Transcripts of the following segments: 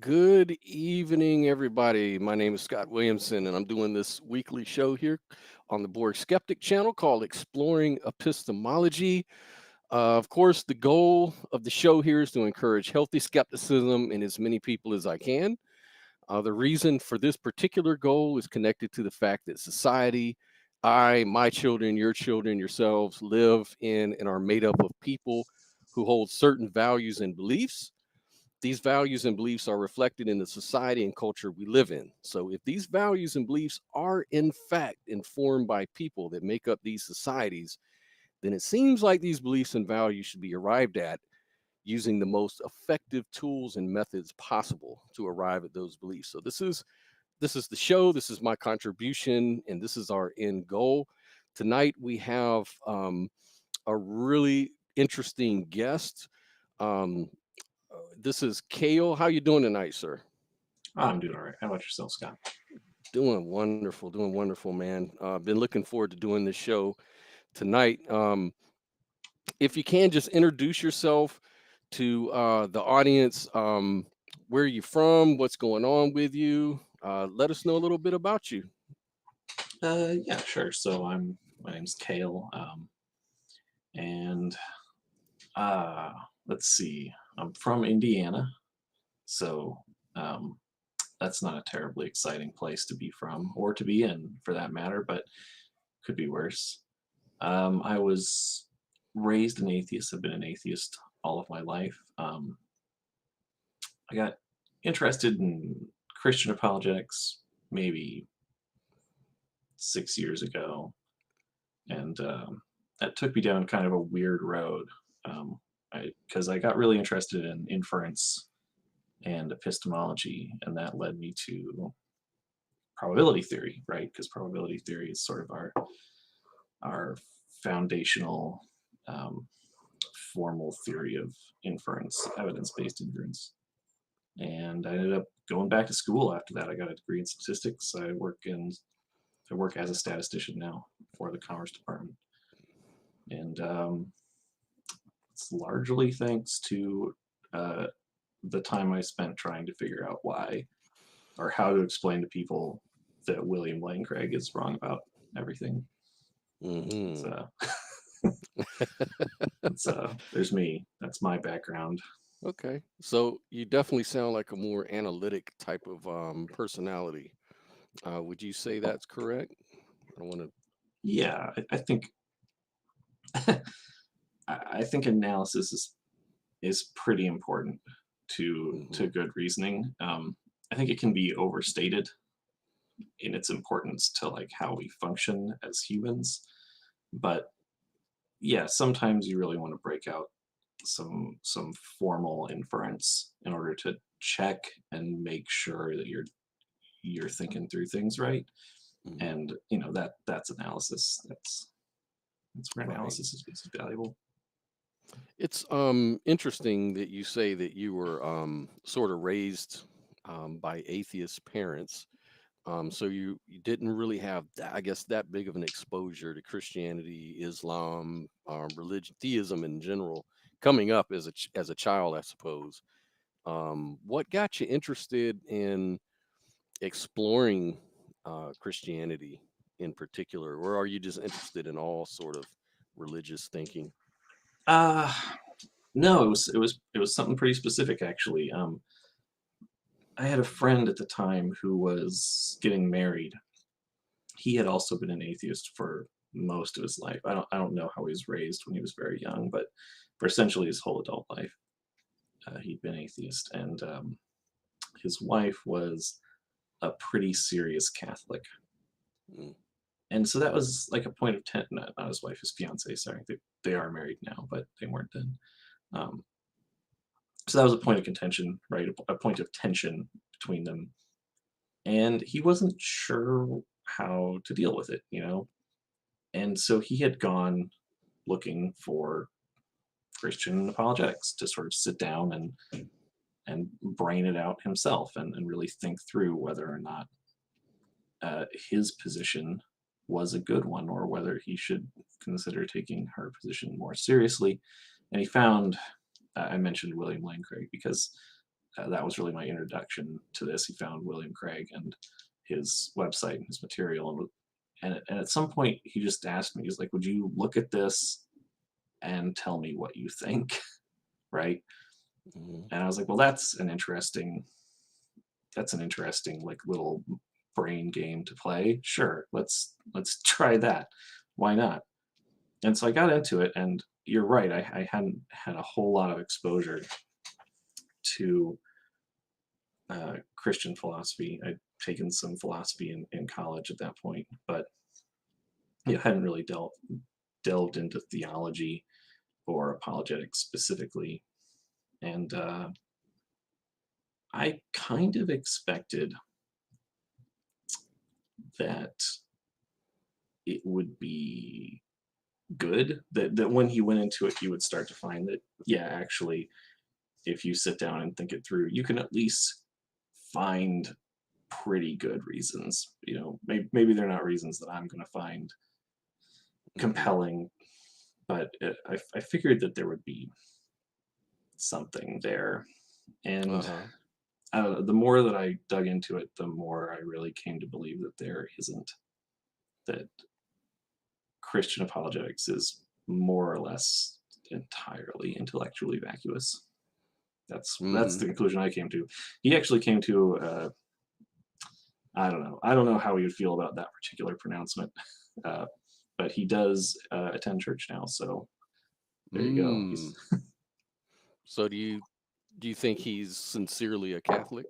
Good evening, everybody. My name is Scott Williamson, and I'm doing this weekly show here on the Borg Skeptic channel called Exploring Epistemology. Of course, the goal of the show here is to encourage healthy skepticism in as many people as I can. The reason for this particular goal is connected to the fact that society, my children, your children, yourselves, live in and are made up of people who hold certain values and beliefs. These values and beliefs are reflected in the society and culture we live in. So, if these values and beliefs are in fact informed by people that make up these societies, then it seems like these beliefs and values should be arrived at using the most effective tools and methods possible to arrive at those beliefs. So, this is the show. This is my contribution, and this is our end goal. Tonight we have a really interesting guest. Um, this is Cale. How you doing tonight, sir? I'm doing all right. How about yourself, Scott? Doing wonderful, man. Been looking forward to doing this show tonight. If you can, just introduce yourself to the audience. Where are you from? What's going on with you? Let us know a little bit about you. Yeah, sure. So my name's Cale, and let's see. I'm from Indiana, so that's not a terribly exciting place to be from, or to be in, for that matter, but could be worse. I was raised an atheist. I've been an atheist all of my life. I got interested in Christian apologetics maybe 6 years ago, and that took me down kind of a weird road, because I got really interested in inference and epistemology, and that led me to probability theory, right? Because probability theory is sort of our foundational formal theory of inference, evidence-based inference. And I ended up going back to school after that. I got a degree in statistics. I work as a statistician now for the Commerce Department, and it's largely thanks to the time I spent trying to figure out why, or how to explain to people that William Lane Craig is wrong about everything. Mm-hmm. There's me. That's my background. Okay, so you definitely sound like a more analytic type of personality. Would you say that's correct? I don't want to. Yeah, I think I think analysis is pretty important to good reasoning. I think it can be overstated in its importance to like how we function as humans, but yeah, sometimes you really want to break out some formal inference in order to check and make sure that you're thinking through things right. And that's analysis. That's where analysis is valuable. It's interesting that you say that you were sort of raised by atheist parents. So you didn't really have, I guess, that big of an exposure to Christianity, Islam, religion, theism in general, coming up as a child, I suppose. What got you interested in exploring Christianity in particular, or are you just interested in all sort of religious thinking? No, it was something pretty specific actually. I had a friend at the time who was getting married. He had also been an atheist for most of his life. I don't know how he was raised when he was very young, but for essentially his whole adult life, he'd been atheist, and his wife was a pretty serious Catholic. And so that was like a point of tension. Not his wife, his fiance. Sorry, they are married now, but they weren't then. So that was a point of contention, right? A point of tension between them, and he wasn't sure how to deal with it, you know? And so he had gone looking for Christian apologetics to sort of sit down and brain it out himself and really think through whether or not his position was a good one or whether he should consider taking her position more seriously. And he found, I mentioned William Lane Craig because that was really my introduction to this. He found William Craig and his website and his material. And at some point, he just asked me, he's like, would you look at this and tell me what you think? Right. Mhm. And I was like, well, that's an interesting like little brain game to play. Sure, let's try that. Why not? And so I got into it, and you're right. I hadn't had a whole lot of exposure to Christian philosophy. I'd taken some philosophy in college at that point, but hadn't really delved into theology or apologetics specifically. And I kind of expected that it would be good, that when he went into it, he would start to find that, yeah, actually, if you sit down and think it through, you can at least find pretty good reasons. Maybe they're not reasons that I'm going to find Mhm. compelling, but I figured that there would be something there. And Uh-huh. I don't know, the more that I dug into it, the more I really came to believe that there isn't, that Christian apologetics is more or less entirely intellectually vacuous. That's Mhm. the conclusion I came to. He actually came to I don't know. I don't know how he would feel about that particular pronouncement, uh, but he does attend church now. So there you go. Mm. So do you think he's sincerely a Catholic?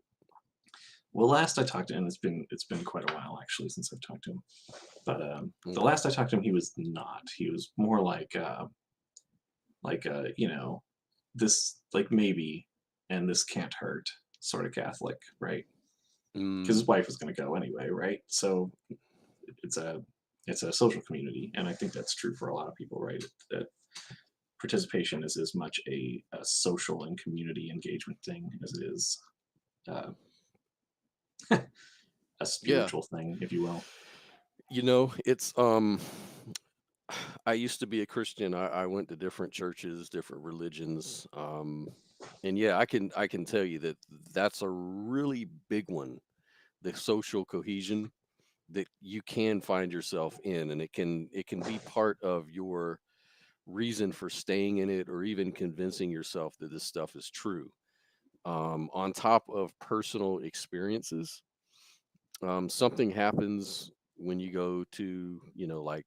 Well, last I talked to him, it's been quite a while actually since I've talked to him. But the Okay. last I talked to him, he was not. He was more like this, like, maybe, and this can't hurt sort of Catholic, right? Because his Mm. wife was going to go anyway, right? So it's a it's a social community, and I think that's true for a lot of people, right? That participation is as much a social and community engagement thing as it is uh, a Yeah. spiritual thing, if you will. It's I used to be a Christian. I went to different churches, different religions. And yeah, I can tell you that that's a really big one. The social cohesion that you can find yourself in, and it can be part of your reason for staying in it or even convincing yourself that this stuff is true. On top of personal experiences, something happens when you go to, like,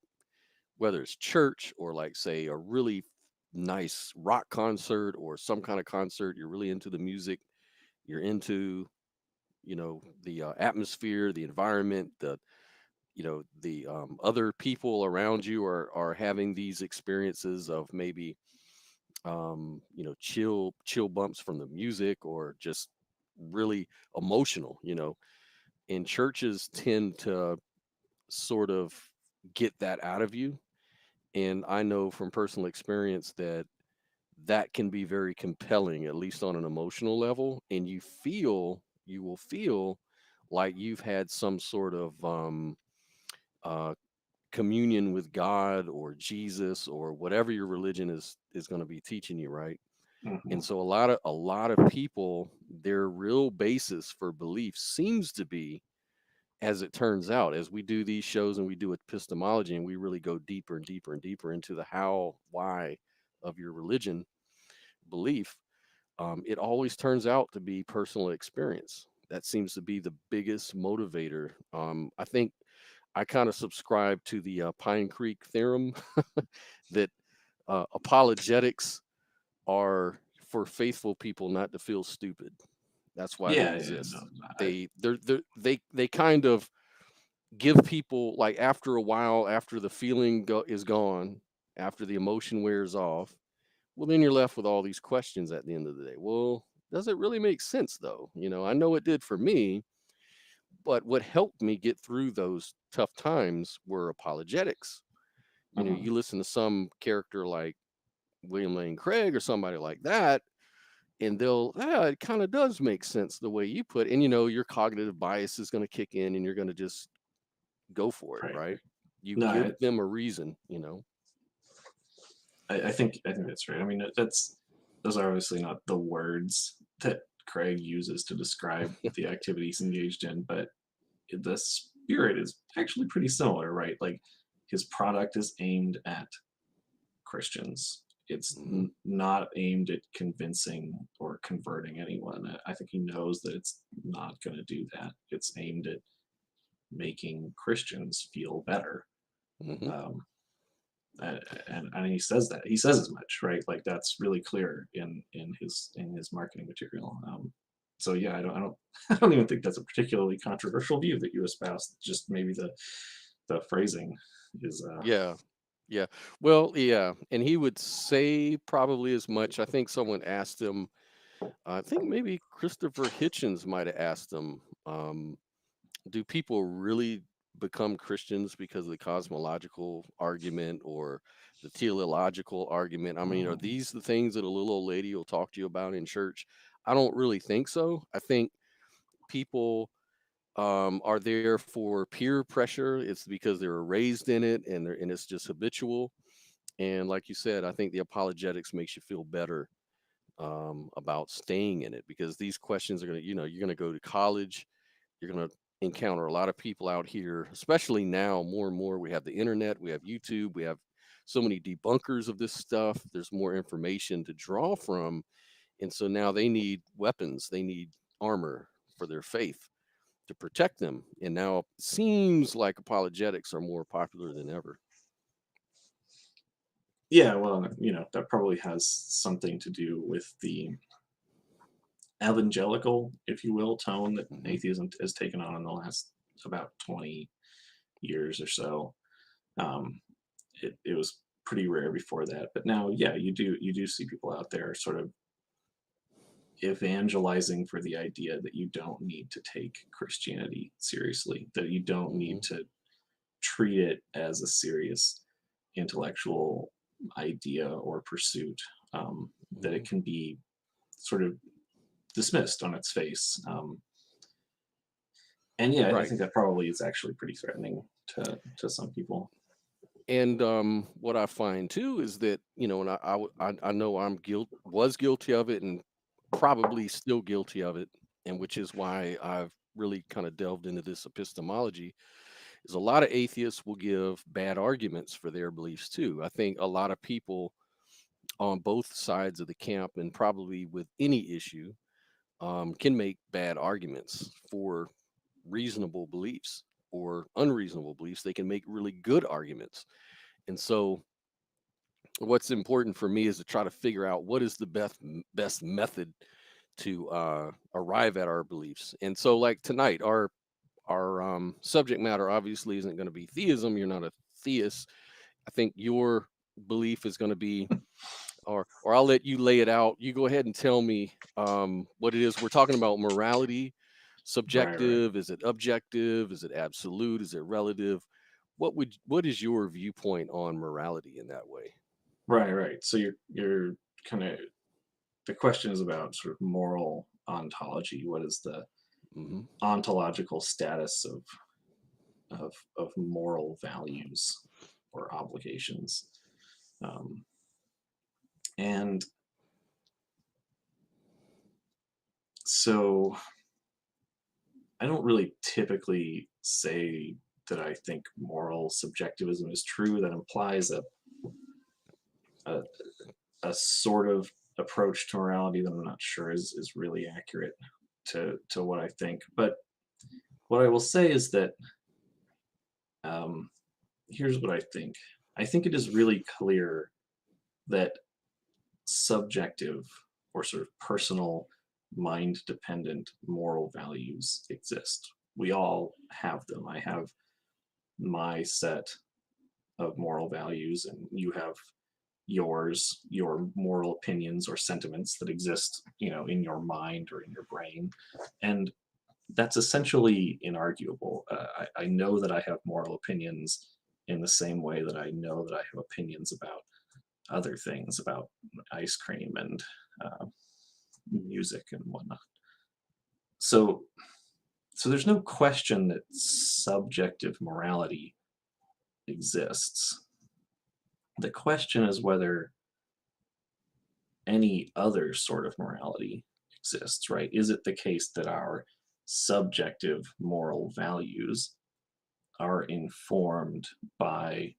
whether it's church or, like, say, a really nice rock concert or some kind of concert. You're really into the music, you're into, the atmosphere, the environment, the other people around you are having these experiences of maybe, chill bumps from the music, or just really emotional. And churches tend to sort of get that out of you. And I know from personal experience that that can be very compelling, at least on an emotional level. And you will feel like you've had some sort of uh, communion with God or Jesus or whatever your religion is going to be teaching you, right? Hmm. And so a lot of people, their real basis for belief seems to be, as it turns out, as we do these shows and we do epistemology and we really go deeper and deeper and deeper into the how, why of your religion belief, it always turns out to be personal experience. That seems to be the biggest motivator. I think I kind of subscribe to the Pine Creek theorem that apologetics are for faithful people not to feel stupid. That's why they Yeah, yeah, no, exist. I, They kind of give people, like, after a while, after the feeling is gone, after the emotion wears off, well, then you're left with all these questions at the end of the day. Well, does it really make sense though? I know it did for me, but what helped me get through those tough times were apologetics. Mhm. You listen to some character like William Lane Craig or somebody like that, and it kind of does make sense the way you put it. And your cognitive bias is going to kick in and you're going to just go for it, Right. right? You No, give them a reason. I think that's right. I mean, those are obviously not the words that Craig uses to describe the activities engaged in, but the spirit is actually pretty similar, right? Like his product is aimed at Christians. It's Hmm. not aimed at convincing or converting anyone. I think he knows that it's not going to do that. It's aimed at making Christians feel better. Hmm. Um, and he says that he says as much, right? Like that's really clear in his marketing material. So yeah, I don't I don't even think that's a particularly controversial view that you espouse. Just maybe the phrasing is Yeah. Yeah. Well, yeah. And he would say probably as much. I think someone asked him, I think maybe Christopher Hitchens might have asked him, do people really become Christians because of the cosmological argument or the teleological argument? I mean, are these the things that a little old lady will talk to you about in church? I don't really think so. I think people are there for peer pressure. It's because they were raised in it and it's just habitual. And like you said, I think the apologetics makes you feel better about staying in it because these questions are you're going to go to college, you're going to encounter a lot of people out here, especially now more and more. We have the internet, we have YouTube, we have so many debunkers of this stuff. There's more information to draw from. And so now they need weapons, they need armor for their faith to protect them. And now it seems like apologetics are more popular than ever. yeah. Well, that probably has something to do with the evangelical, if you will, tone that Hmm. atheism has taken on in the last about 20 years or so. Um, it was pretty rare before that, but now, yeah, you do see people out there sort of evangelizing for the idea that you don't need to take Christianity seriously, that you don't need Hmm. to treat it as a serious intellectual idea or pursuit, that it Hmm. can be sort of dismissed on its face. And yeah, I Right. think that probably is actually pretty threatening to some people. And what I find too is that and I know was guilty of it, and probably still guilty of it, and which is why I've really kind of delved into this epistemology. Is a lot of atheists will give bad arguments for their beliefs too. I think a lot of people on both sides of the camp, and probably with any issue, can make bad arguments for reasonable beliefs or unreasonable beliefs. They can make really good arguments. And so what's important for me is to try to figure out what is the best method to arrive at our beliefs. And so like tonight, our subject matter obviously isn't going to be theism. You're not a theist. I think your belief is going to be, or I'll let you lay it out. You go ahead and tell me what it is. We're talking about morality. Right, right, Subjective? Is it objective? Is it absolute? Is it relative? What is your viewpoint on morality in that way? right. So you're kind of the question is about sort of moral ontology. What is the Hmm. ontological status of moral values or obligations? Um, and so I don't really typically say that I think moral subjectivism is true. That implies a, a sort of approach to morality that I'm not sure is really accurate to what I think. But what I will say is that um, here's what I think. I think it is really clear that subjective or sort of personal, mind dependent moral values exist. We all have them. I have my set of moral values, and you have your moral opinions or sentiments that exist, in your mind or in your brain. And that's essentially inarguable. I know that I have moral opinions in the same way that I know that I have opinions about other things, about ice cream and uh, music and whatnot. So, so there's no question that subjective morality exists. The question is whether any other sort of morality exists, right? Is it the case that our subjective moral values are informed by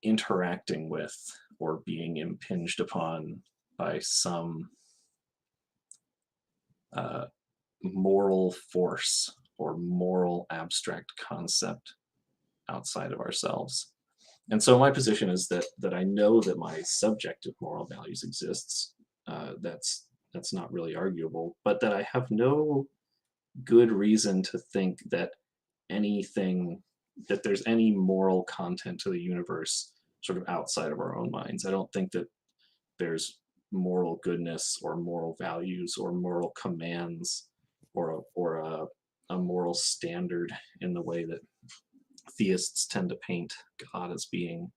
interacting with or being impinged upon by some uh, moral force or moral abstract concept outside of ourselves? And so my position is that I know that my subjective moral values exists. That's not really arguable, but that I have no good reason to think that anything that there's any moral content to the universe sort of outside of our own minds. I don't think that there's moral goodness or moral values or moral commands or a moral standard in the way that theists tend to paint God as being,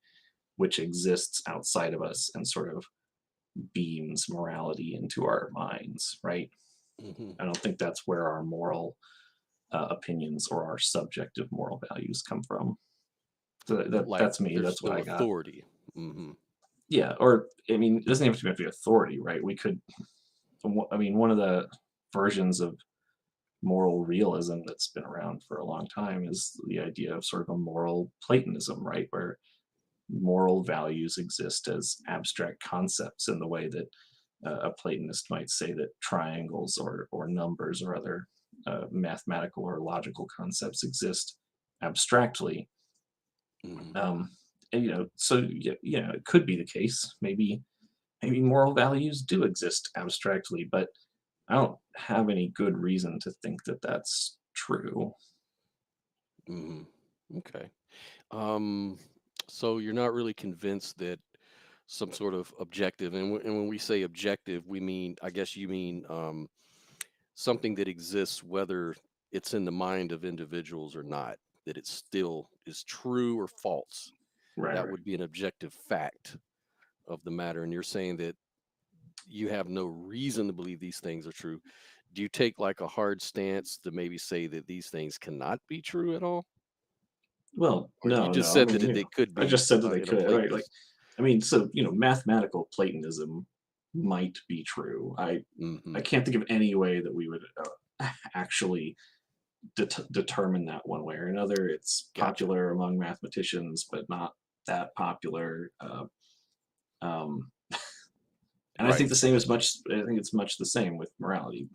which exists outside of us and sort of beams morality into our minds, right? Hmm. I don't think that's where our moral opinions or our subjective moral values come from. So But like, that's me. there's That's what still I got. authority. Hmm. Yeah, or I mean, it doesn't have to be authority, right? We could. I mean, one of the versions of moral realism that's been around for a long time is the idea of sort of a moral Platonism, right? Where moral values exist as abstract concepts in the way that a Platonist might say that triangles or numbers or other mathematical or logical concepts exist abstractly. Hmm. Um, and so yeah, it could be the case. Maybe moral values do exist abstractly, but I don't have any good reason to think that that's true. Hmm. Okay. Um, so you're not really convinced that some sort of objective, and when we say objective, we mean, I guess you mean, something that exists whether it's in the mind of individuals or not, that it still is true or false. Right, That right. would be an objective fact of the matter. And you're saying that you have no reason to believe these things are true. Do you take like a hard stance to maybe say that these things cannot be true at all? Well, Or you no, just no. I said mean, that they could I be just said that they in a could, right? Like, Platonist. I mean, so mathematical Platonism might be true. I Hmm. can't think of any way that we would actually determine that one way or another. It's Gotcha. popular among mathematicians, but not that popular. Um, and I think Right. the same is much. I think it's much the same with morality.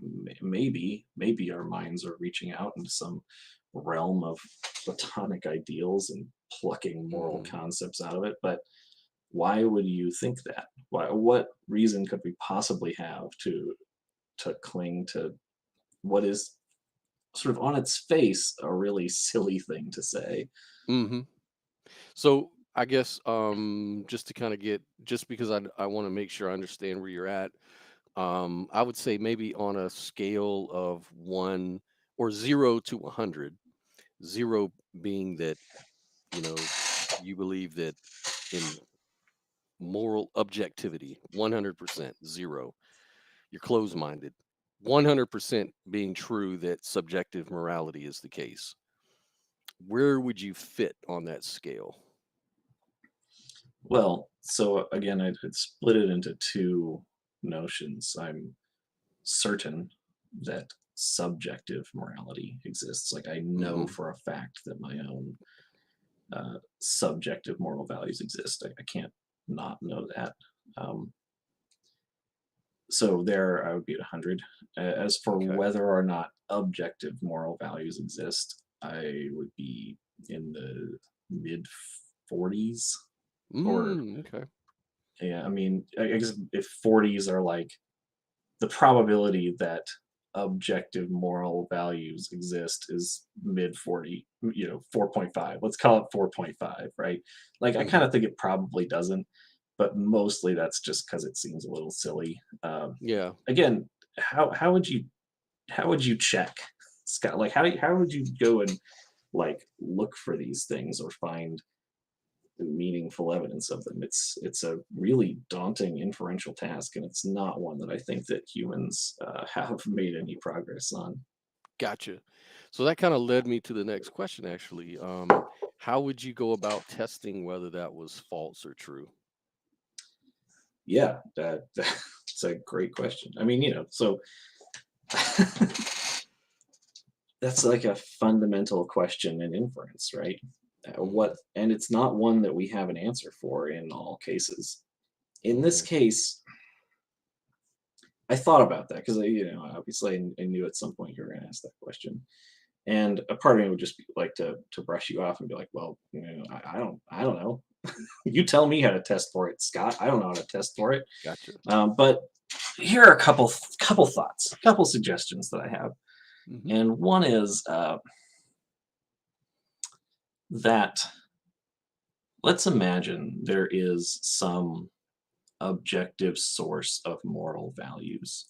Maybe our minds are reaching out into some realm of platonic ideals and plucking moral Hmm. concepts out of it. But why would you think that? Why? What reason could we possibly have to cling to what is sort of on its face a really silly thing to say? Hmm. So I guess, just to kind of get, just because I want to make sure I understand where you're at, I would say maybe on a scale of 0 to 100, 0 being that, you know, you believe that in moral objectivity, 100%, 0, you're closed minded. 100% being true that subjective morality is the case. Where would you fit on that scale? Well, so again, I'd split it into two notions. I'm certain that subjective morality exists. Like I know Hmm. for a fact that my own subjective moral values exist. I can't not know that. Um, so there, I would be at 100. As for Okay. whether or not objective moral values exist, I would be in the mid 40s. Or Okay. yeah, I mean, I guess if 40s are like the probability that objective moral values exist is mid 40, 4.5. Let's call it 4.5, right? Like, I kind Hmm. of think it probably doesn't, but mostly that's just because it seems a little silly. Yeah. Again, how would you check, Scott? Like, how would you go and like look for these things or find meaningful evidence of them? It's a really daunting inferential task, and it's not one that I think that humans have made any progress on. Gotcha. So that kind of led me to the next question, actually. How would you go about testing whether that was false or true? Yeah, that's a great question. I mean, so that's like a fundamental question in inference, right? Hmm. And it's not one that we have an answer for in all cases. In this Hmm. case, I thought about that because obviously I knew at some point you were going to ask that question. And a part of me would just be like to brush you off and be like, well, I don't know. You tell me how to test for it, Scott. I don't know how to test for it. Gotcha. But here are a couple thoughts, a couple suggestions that I have. Hmm. And one is that let's imagine there is some objective source of moral values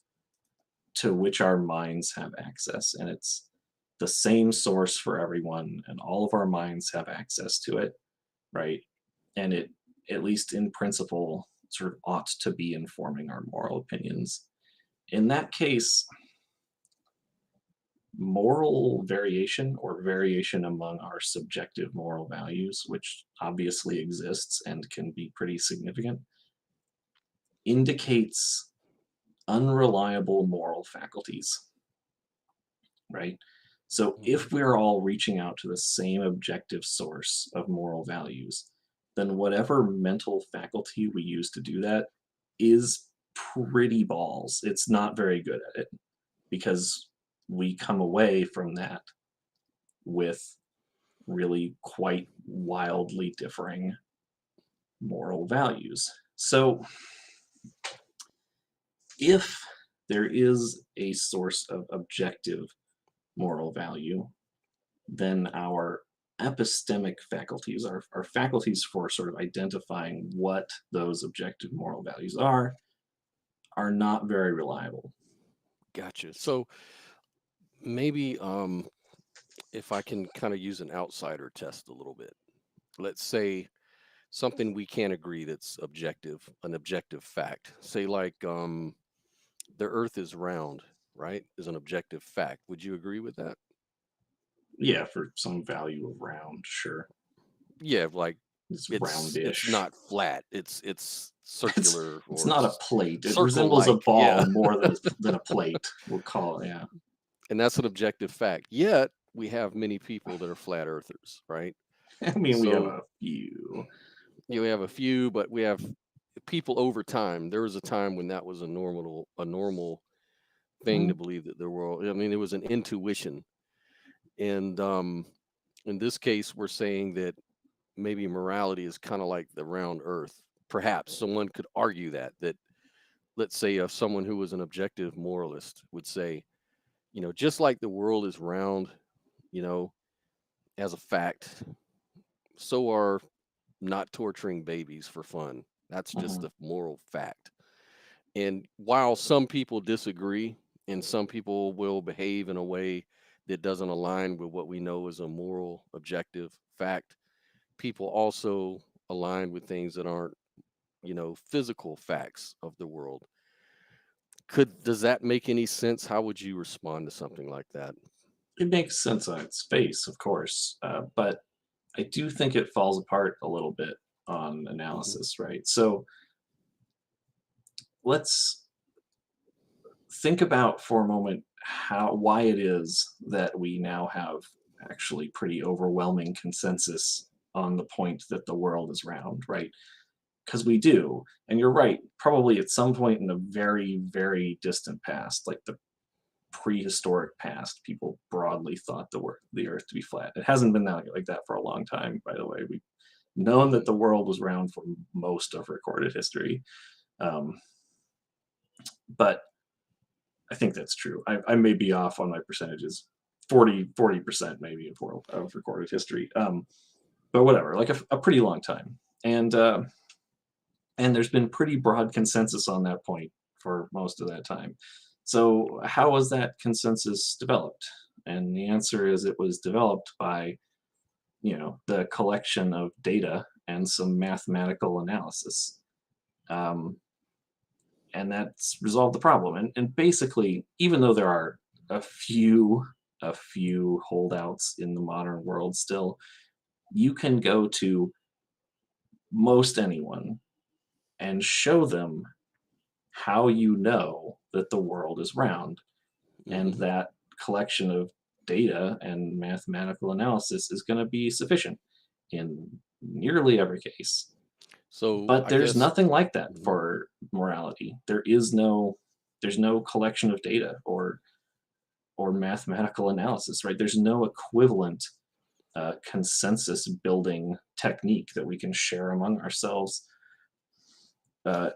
to which our minds have access, and it's the same source for everyone, and all of our minds have access to it, right? And it, at least in principle, sort of ought to be informing our moral opinions. In that case, moral variation or variation among our subjective moral values, which obviously exists and can be pretty significant, indicates unreliable moral faculties, right? So Hmm. if we're all reaching out to the same objective source of moral values, then whatever mental faculty we use to do that is pretty balls. It's not very good at it because we come away from that with really quite wildly differing moral values. So if there is a source of objective moral value, then our epistemic faculties, our faculties for sort of identifying what those objective moral values are not very reliable. Gotcha. So maybe if I can kind of use an outsider test a little bit. Let's say something we can't agree that's objective, an objective fact. Say like the earth is round, right? Is an objective fact. Would you agree with that? Yeah, for some value of round, sure. Yeah, like It's it's roundish. not flat. It's It's circular it's or not a plate. It circle resembles a like. ball Yeah. more than a plate. We'll call it. Yeah. And that's an objective fact. Yet we have many people that are flat earthers, right? I mean, we have So a few. we have a few, but we have people over time. There was a time when that was a normal thing to Mhm. believe that there were. I mean, it was an intuition. And in this case, we're saying that maybe morality is kind of like the round earth. Perhaps someone could argue that let's say if someone who was an objective moralist would say, just like the world is round, you know, as a fact, so are not torturing babies for fun. That's just Mhm. a moral fact. And while some people disagree and some people will behave in a way that doesn't align with what we know is a moral objective fact, people also align with things that aren't, physical facts of the world. Does that make any sense? How would you respond to something like that? It makes sense on its face, of course, but I do think it falls apart a little bit on Hmm. analysis, right? So let's think about for a moment why it is that we now have actually pretty overwhelming consensus on the point that the world is round, right? Because we do, and you're right, probably at some point in the very, very distant past, like the prehistoric past, people broadly thought the Earth to be flat. It hasn't been that like that for a long time, by the way. We've known that Hmm. the world was round for most of recorded history, um, but I think that's true. I may be off on my percentages. 40% maybe of recorded history. But whatever, like a pretty long time. And there's been pretty broad consensus on that point for most of that time. So how was that consensus developed? And the answer is it was developed by, the collection of data and some mathematical analysis. Um, and that's resolved the problem. And basically, even though there are a few a few holdouts in the modern world still, you can go to most anyone and show them how you know that the world is round, and Hmm. that collection of data and mathematical analysis is going to be sufficient in nearly every case. So But I there's guess. nothing like that Mhm. for morality. There's no collection of data or mathematical analysis, right? There's no equivalent consensus building technique that we can share among ourselves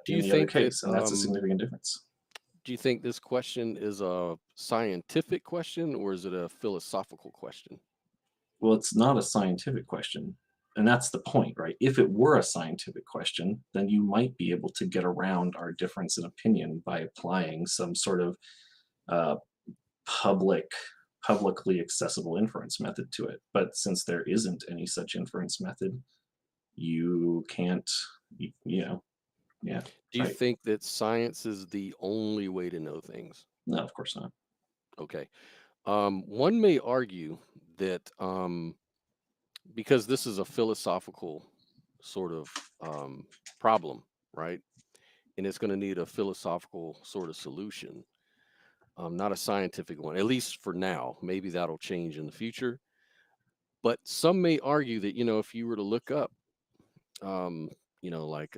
Do in you the other think that case, and that's a significant difference. do you think this question is a scientific question or is it a philosophical question? Well, it's not a scientific question. And that's the point, right? If it were a scientific question, then you might be able to get around our difference in opinion by applying some sort of uh, public, publicly accessible inference method to it. But since there isn't any such inference method, you can't, yeah, Do you right. think that science is the only way to know things? No, of course not. Okay. One may argue that because this is a philosophical sort of problem, right? And it's going to need a philosophical sort of solution, not a scientific one, at least for now. Maybe that'll change in the future. But some may argue that, if you were to look up, um, you know, like,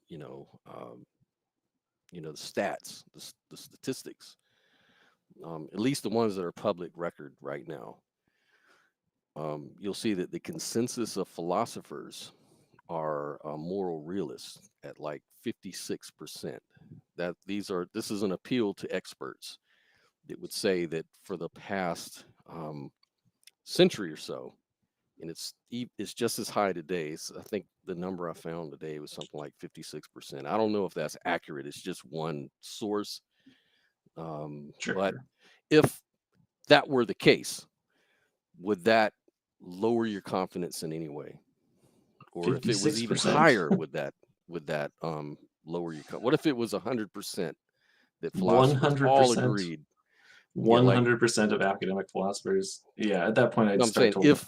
you know, um, the stats, the statistics, at least the ones that are public record right now, you'll see that the consensus of philosophers are moral realists at like 56%. This is an appeal to experts that would say that for the past century or so, and it's just as high today. I think the number I found today was something like 56%. I don't know if that's accurate. It's just one source. Sure, But sure. if that were the case, would that lower your confidence in any way? Or if it was even 56%? higher, would that lower your what if it was 100% that philosophers all 100%? agreed? Yeah, like 100% of academic philosophers? Yeah, at that point, I'd no, I'm start saying to look.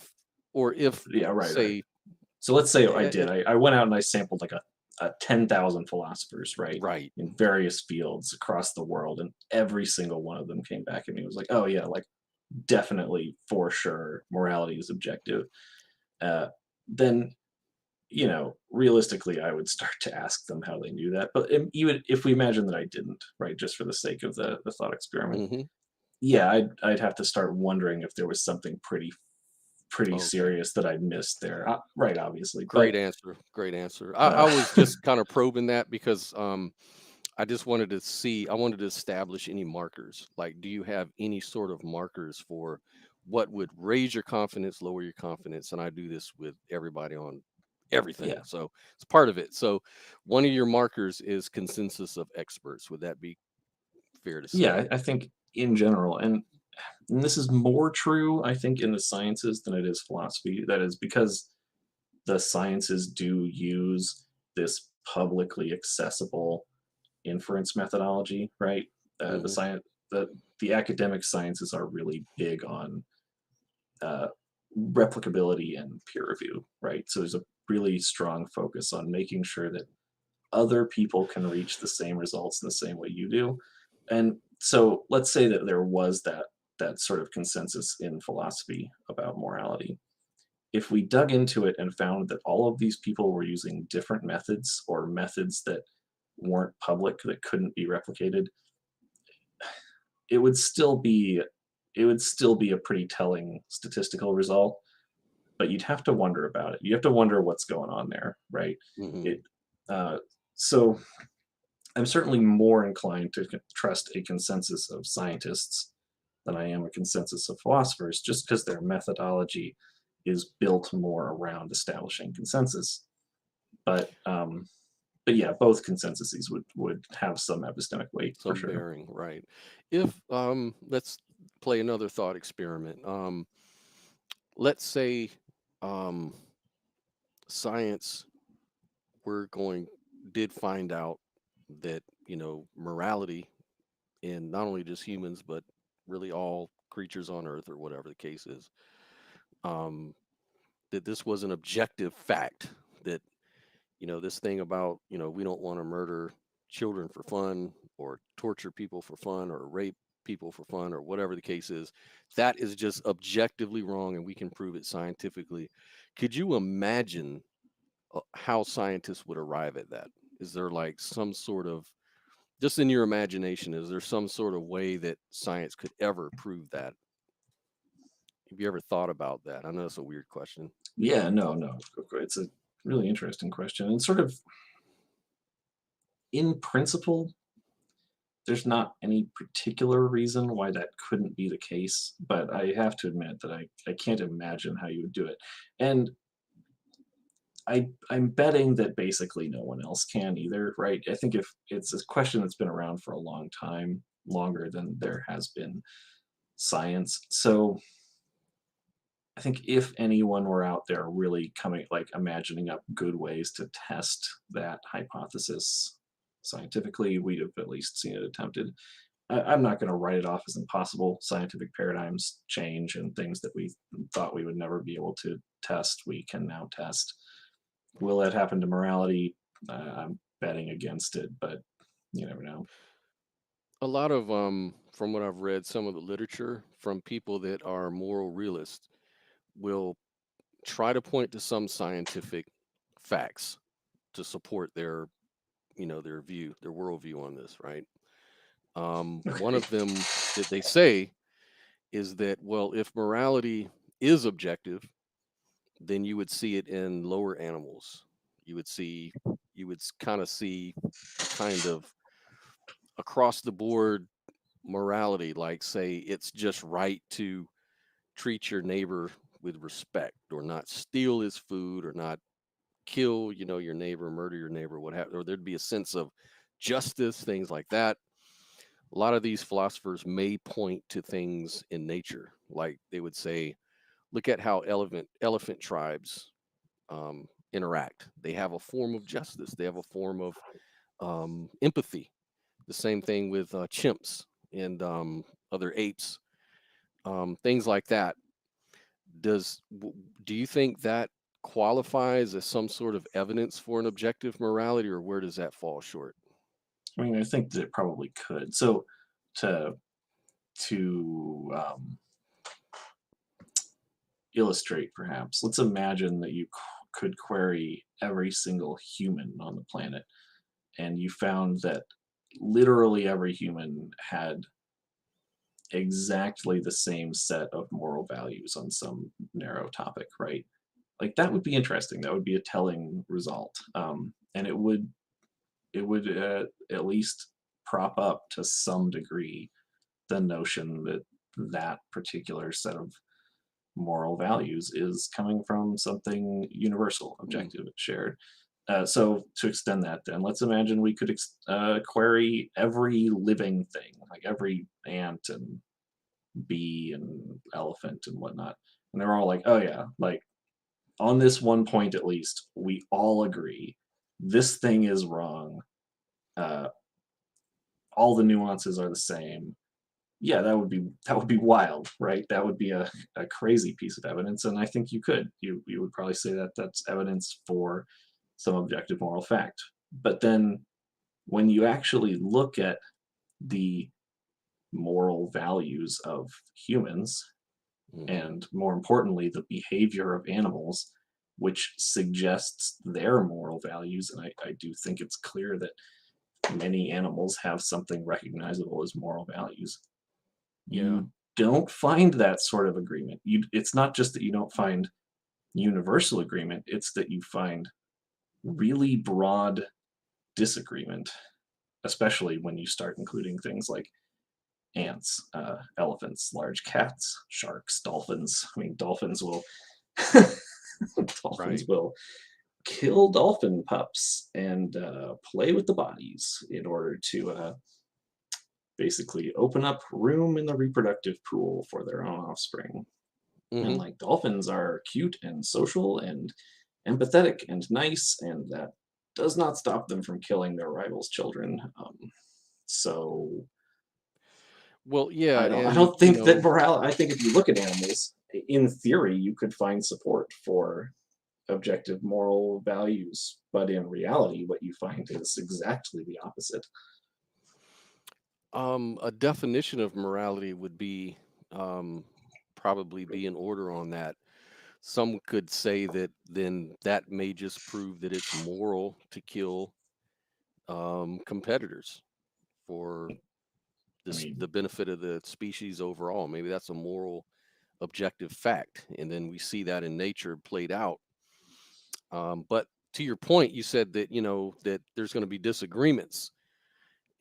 if Yeah, right, right. say So let's say I eh, did. I went out and I sampled like a 10,000 philosophers, right, right, in various fields across the world, and every single one of them came back at me and was like, "Oh yeah, like definitely for sure, morality is objective." Uh, then realistically, I would start to ask them how they knew that. But even if we imagine that I didn't, right, just for the sake of the thought experiment, hmm yeah, I'd have to start wondering if there was something pretty okay. serious that I missed there. Right, obviously, but Great answer. Great answer. I uh, was just kind of probing that because I just wanted to see, I wanted to establish any markers. Like, do you have any sort of markers for what would raise your confidence, lower your confidence? And I do this with everybody on everything. yeah, So it's part of it. So one of your markers is consensus of experts. Would that be fair to yeah, say? I think in general, and this is more true, I think, in the sciences than it is philosophy. That is because the sciences do use this publicly accessible inference methodology, right? The Hmm. science, the academic sciences are really big on uh, replicability and peer review, right? So there's a really strong focus on making sure that other people can reach the same results in the same way you do. And so let's say that there was that sort of consensus in philosophy about morality. If we dug into it and found that all of these people were using different methods or methods that weren't public, that couldn't be replicated, it would still be it would still be a pretty telling statistical result, but you'd have to wonder about it. You have to wonder what's going on there, right? Hmm. It uh, so I'm certainly more inclined to trust a consensus of scientists than I am a consensus of philosophers, just because their methodology is built more around establishing consensus. But but yeah, both consensuses would have some epistemic weight for Some sure. bearing, right? If let's play another thought experiment. Let's say um, science we're going did find out that morality in not only just humans but really all creatures on Earth or whatever the case is, um, that this was an objective fact that this thing about we don't want to murder children for fun or torture people for fun or rape people for fun or whatever the case is, that is just objectively wrong and we can prove it scientifically. Could you imagine how scientists would arrive at that? Is there like some sort of, just in your imagination, is there some sort of way that science could ever prove that? Have you ever thought about that? I know it's a weird question. Yeah, no, no, it's a really interesting question, and sort of in principle, there's not any particular reason why that couldn't be the case, but I have to admit that I can't imagine how you would do it. And I'm betting that basically no one else can either, right? I think if it's a question that's been around for a long time, longer than there has been science. So I think if anyone were out there really coming, like imagining up good ways to test that hypothesis scientifically, we'd have at least seen it attempted. I'm not going to write it off as impossible. Scientific paradigms change, and things that we thought we would never be able to test, we can now test. Will that happen to morality? I'm betting against it, but you never know. A lot of from what I've read, some of the literature from people that are moral realists will try to point to some scientific facts to support their view, their worldview on this, right? One Okay. of them that they say is that, well, if morality is objective, then you would see it in lower animals. You would see, you would kind of see a kind of across the board morality, like say it's just right to treat your neighbor with respect or not steal his food or not kill, your neighbor, murder your neighbor, what have, or there'd be a sense of justice, things like that. A lot of these philosophers may point to things in nature, like they would say, look at how elephant tribes interact. They have a form of justice. They have a form of empathy. The same thing with chimps and other apes, things like that. Do you think that qualifies as some sort of evidence for an objective morality, or where does that fall short? I mean, I think that it probably could. So to to illustrate, perhaps, let's imagine that you could query every single human on the planet, and you found that literally every human had exactly the same set of moral values on some narrow topic, right? Like that would be interesting. That would be a telling result, and it would at least prop up to some degree the notion that that particular set of moral values is coming from something universal, Hmm. objective, shared. So to extend that, then let's imagine we could query every living thing, like every ant and bee and elephant and whatnot, and they're all like, "Oh yeah, like on this one point at least, we all agree this thing is wrong. Uh, all the nuances are the same." Yeah, that would be wild, right? That would be a crazy piece of evidence, and I think you would probably say that that's evidence for some objective moral fact. But then when you actually look at the moral values of humans, Hmm. and more importantly, the behavior of animals, which suggests their moral values, and I do think it's clear that many animals have something recognizable as moral values. Yeah. You don't find that sort of agreement. It's not just that you don't find universal agreement, it's that you find really broad disagreement especially when you start including things like ants, elephants, large cats, sharks, dolphins. I mean, dolphins will dolphins Right. will kill dolphin pups and play with the bodies in order to basically open up room in the reproductive pool for their own offspring. And Hmm. like dolphins are cute and social and empathetic and nice, and that does not stop them from killing their rivals' children. So Well, yeah, I and don't think that morale. I think if you look at animals, in theory, you could find support for objective moral values, but in reality, what you find is exactly the opposite. a definition of morality would be um, probably be in order on that. Some could say that then that may just prove that it's moral to kill competitors for I this mean, the benefit of the species overall. Maybe that's a moral objective fact, and then we see that in nature played out. But to your point, you said that that there's going to be disagreements,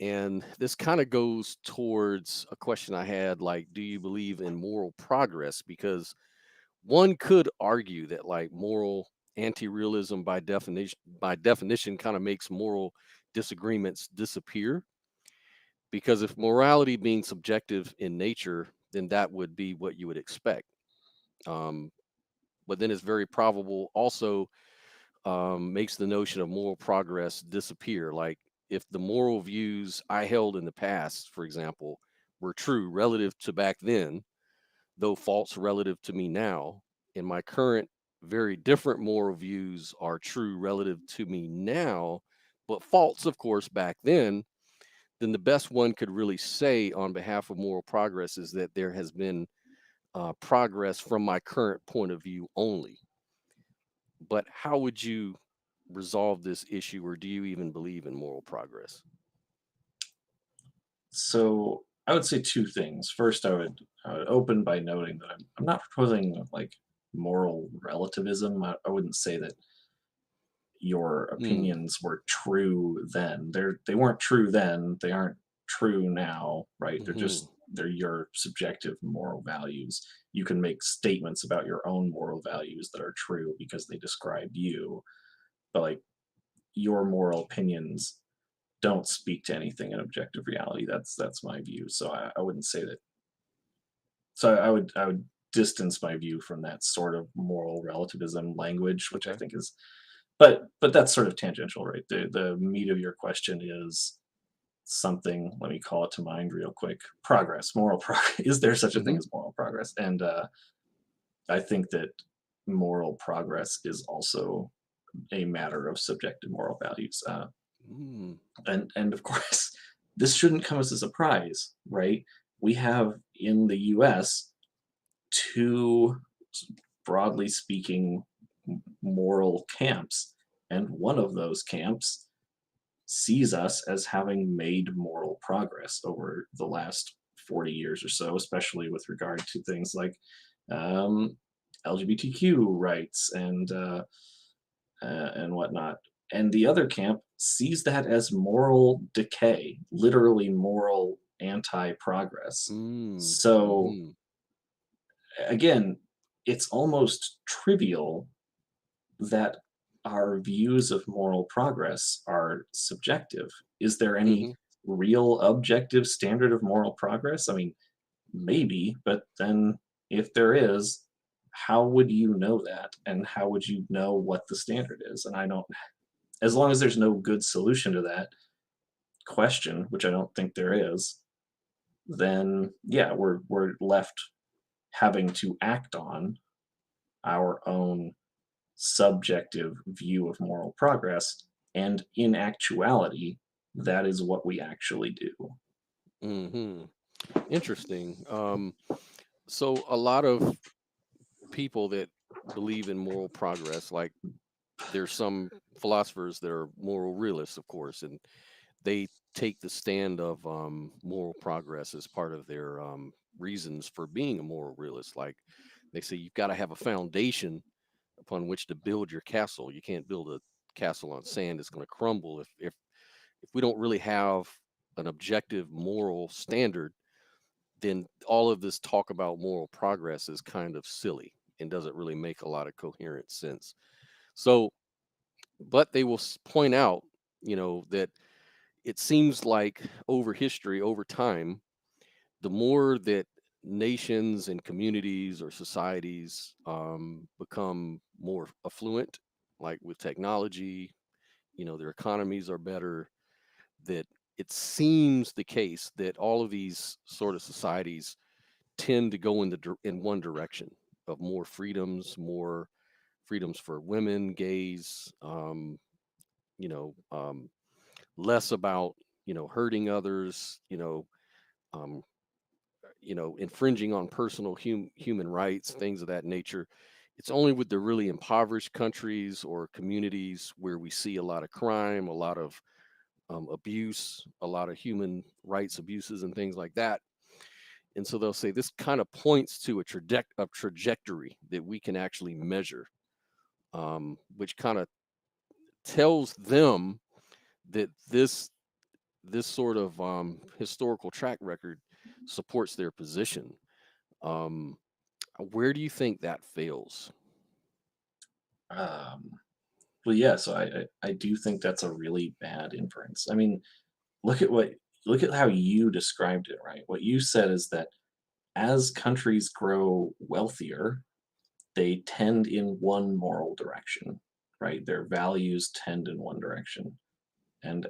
and this kind of goes towards a question I had, like, do you believe in moral progress? Because one could argue that like moral anti-realism by definition kind of makes moral disagreements disappear, because if morality being subjective in nature, then that would be what you would expect. um, but then it's very probable also makes the notion of moral progress disappear. Like, if the moral views I held in the past, for example, were true relative to back then, though false relative to me now, and my current very different moral views are true relative to me now, but false, of course, back then the best one could really say on behalf of moral progress is that there has been progress from my current point of view only. But how would you resolve this issue, or do you even believe in moral progress? so I would say two things. First, I would open by noting that I'm not proposing like moral relativism. I wouldn't say that your Mm, opinions were true then. They weren't true then. They aren't true now, right? hmm. They're your subjective moral values. You can make statements about your own moral values that are true because they describe you, but like your moral opinions don't speak to anything in objective reality. That's my view. So I wouldn't say that. So I would distance my view from that sort of moral relativism language, which I Okay. think is, but that's sort of tangential, right? The meat of your question is something. Let me call it to mind real quick. Progress, moral progress. Is there such a thing Hmm. as moral progress? And I think that moral progress is also a matter of subjective moral values. Mm, And of course, this shouldn't come as a surprise, right? We have in the U.S. two, broadly speaking, moral camps, and one of those camps sees us as having made moral progress over the last 40 years or so, especially with regard to things like um, LGBTQ rights and whatnot. And the other camp sees that as moral decay, literally moral anti-progress. mm, So hmm. again, it's almost trivial that our views of moral progress are subjective. Is there any Hmm. real objective standard of moral progress? I mean, maybe, but then if there is, how would you know that? And how would you know what the standard is? And I don't, as long as there's no good solution to that question, which I don't think there is, then yeah, we're left having to act on our own subjective view of moral progress. And in actuality, that is what we actually do. Hmm. Interesting. So a lot of people that believe in moral progress, like, there's some philosophers that are moral realists, of course, and they take the stand of moral progress as part of their reasons for being a moral realist. Like, they say you've got to have a foundation upon which to build your castle. You can't build a castle on sand; it's going to crumble if if we don't really have an objective moral standard, then all of this talk about moral progress is kind of silly and doesn't really make a lot of coherent sense. So, but they will point out, that it seems like over history, over time, the more that nations and communities or societies become more affluent, like with technology, their economies are better, that it seems the case that all of these sort of societies tend to go in one direction of more freedoms for women, gays, you know, um, less about hurting others, um, infringing on personal human rights, things of that nature. It's only with the really impoverished countries or communities where we see a lot of crime, a lot of abuse, a lot of human rights abuses, and things like that. And so they'll say this kind of points to a trajectory that we can actually measure, which kind of tells them that this sort of historical track record supports their position. Um, where do you think that fails? Um, well, yeah. So I do think that's a really bad inference. I mean, look at what look at how you described it, right? What you said is that as countries grow wealthier, they tend in one moral direction, right? Their values tend in one direction. And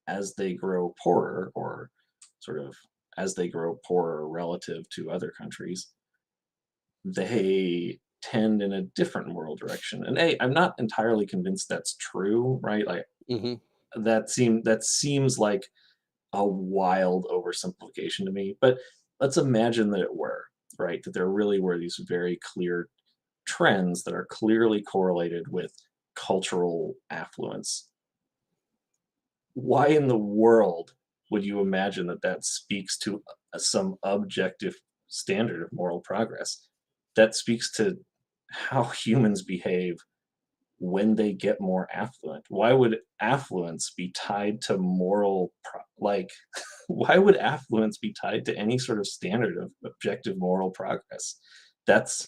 as they grow poorer, or sort of as they grow poorer relative to other countries, they tend in a different moral direction. And I'm not entirely convinced that's true, right? Like Hmm. that seems like a wild oversimplification to me. But let's imagine that it were, right? That there really were these very clear trends that are clearly correlated with cultural affluence. Why in the world would you imagine that that speaks to some objective standard of moral progress? That speaks to how humans behave when they get more affluent. Why would affluence be tied to like why would affluence be tied to any sort of standard of objective moral progress? That's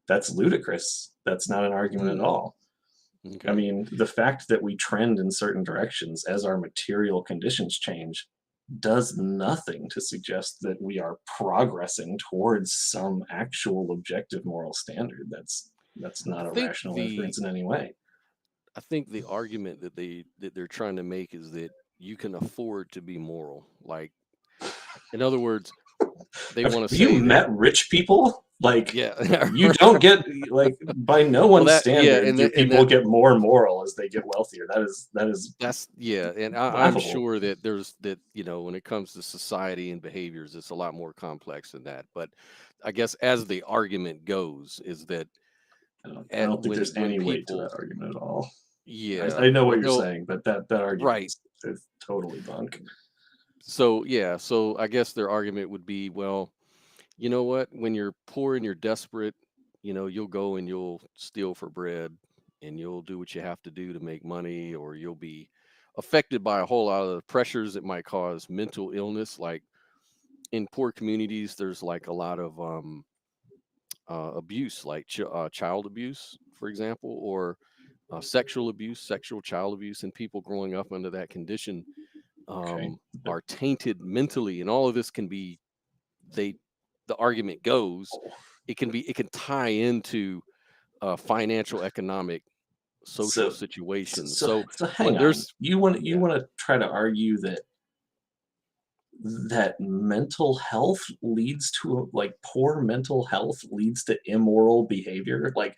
that's ludicrous. That's not an argument at Mm, all. I okay. mean, the fact that we trend in certain directions as our material conditions change does nothing to suggest that we are progressing towards some actual objective moral standard. That's I not a think rational the inference in any way. I think the argument that they're trying to make is that you can afford to be moral. Like, in other words, they Have want to you say that, met rich people? Like, yeah. you don't get, like, by no Well, one's that, yeah, standard and do that, and people that get more moral as they get wealthier. That is that's yeah, and I'm laughable. sure that there's that when it comes to society and behaviors, it's a lot more complex than that. But I guess as the argument goes, is that I at don't think there's when any weight to people, that argument at all. yeah, I know what well, you're no, saying, but that argument right. is totally bunk. So yeah, so I guess their argument would be, well, you know what? When you're poor and you're desperate, you'll go and you'll steal for bread and you'll do what you have to do to make money, or you'll be affected by a whole lot of the pressures that might cause mental illness. Like in poor communities, there's like a lot of abuse, like child abuse, for example, or sexual abuse, sexual child abuse, and people growing up under that condition Okay. But, are tainted mentally, and all of this can be they the argument goes oh, it can tie into financial, economic, social so situations. so So so hang when on. there's You yeah want to try to argue that mental health leads to, like, poor mental health leads to immoral behavior? Like,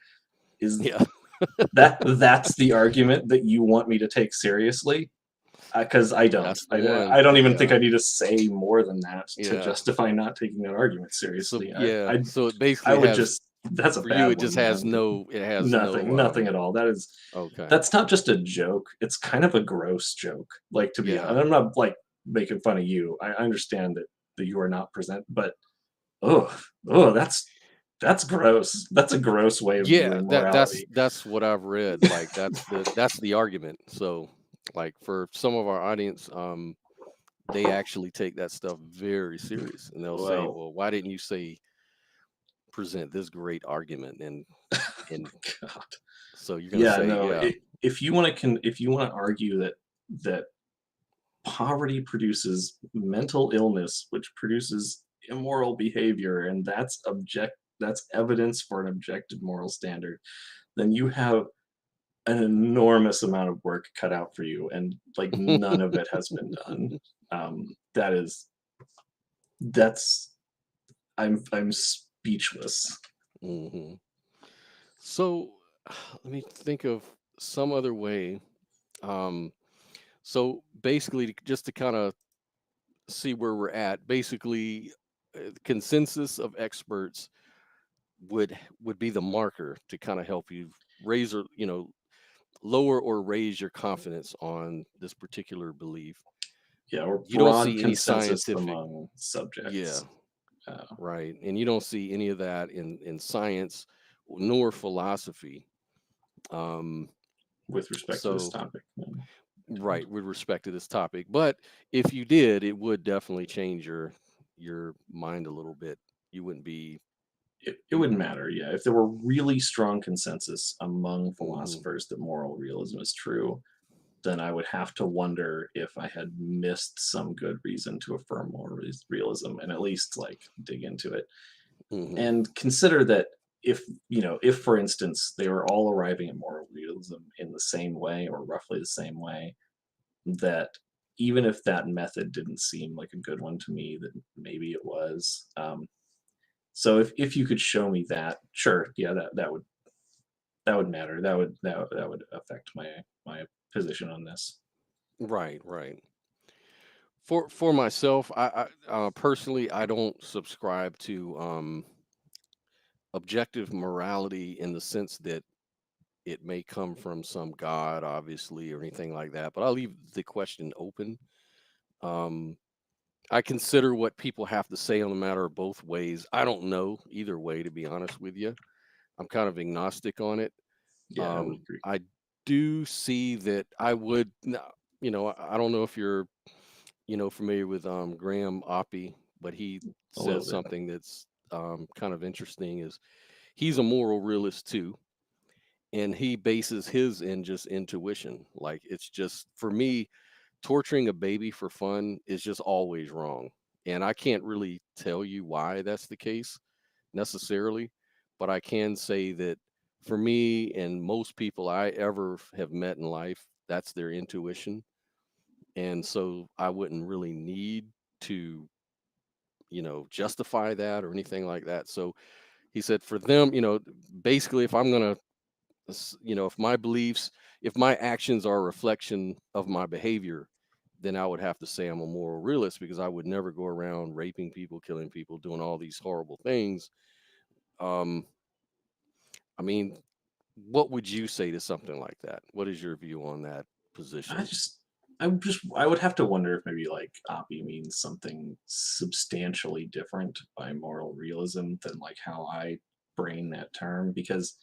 is yeah that's the argument that you want me to take seriously? Because I don't. that's the one. I don't even think Yeah, I need to say more than that to yeah. justify not taking that argument So seriously. yeah, so it I basically would has, just that's a for you bad it just one, has man. no it has no Nothing at all. okay, That's not just a joke. It's kind of a gross joke. Like, to be yeah, honest, I'm not like making fun of you. I understand that you are not present, but oh, that's gross. That's a gross way of yeah, viewing that's morality. that's what I've read. Like that's the argument. So Like for some of our audience, they actually take that stuff very serious, and they'll say, Well, "Well, why didn't you say present this great argument?" And God. so you're gonna Yeah, say, no, "Yeah, if you wanna argue that poverty produces mental illness, which produces immoral behavior, and that's evidence for an objective moral standard, then you have an enormous amount of work cut out for you, and, like, none of it has been done. That is that's I'm speechless. hmm." So let me think of some other way. Um, so basically, just to kind of see where we're at, basically, the consensus of experts would be the marker to kind of help you raise or lower or raise your confidence on this particular belief. Yeah, or You don't broad see any consensus scientific, among yeah, subjects, right, and you don't see any of that in science nor philosophy. Um, with respect to this so topic. right, with respect to this topic, but if you did, it would definitely change your mind a little bit. You wouldn't be It you. wouldn't matter, yeah. If there were really strong consensus among Hmm. philosophers that moral realism is true, then I would have to wonder if I had missed some good reason to affirm moral realism and at least like dig into it. Hmm. And consider that if for instance they were all arriving at moral realism in the same way or roughly the same way, that even if that method didn't seem like a good one to me, that maybe it was. So if you could show me that, sure, yeah, that would matter. That would affect my position on this. Right, right. For myself, I personally I don't subscribe to objective morality in the sense that it may come from some god, obviously, or anything like that. But I'll leave the question open. Um, I consider what people have to say on the matter both ways. I don't know either way, to be honest with you. I'm kind of agnostic on it. Yeah, I would agree. I do see that I would, I don't know if you're, familiar with Graham Oppy, but he A says little bit. something that's kind of interesting. Is he's a moral realist too, and he bases his in just intuition. Like it's just for me, torturing a baby for fun is just always wrong. And I can't really tell you why that's the case necessarily, but I can say that for me and most people I ever have met in life, that's their intuition. And so I wouldn't really need to, justify that or anything like that. So he said for them, basically, if I'm going to if my beliefs, if my actions are a reflection of my behavior, then I would have to say I'm a moral realist because I would never go around raping people, killing people, doing all these horrible things. Um, I mean, what would you say to something like that? What is your view on that I position? just I would have to wonder if maybe like Oppie means something substantially different by moral realism than like how I brain that term, because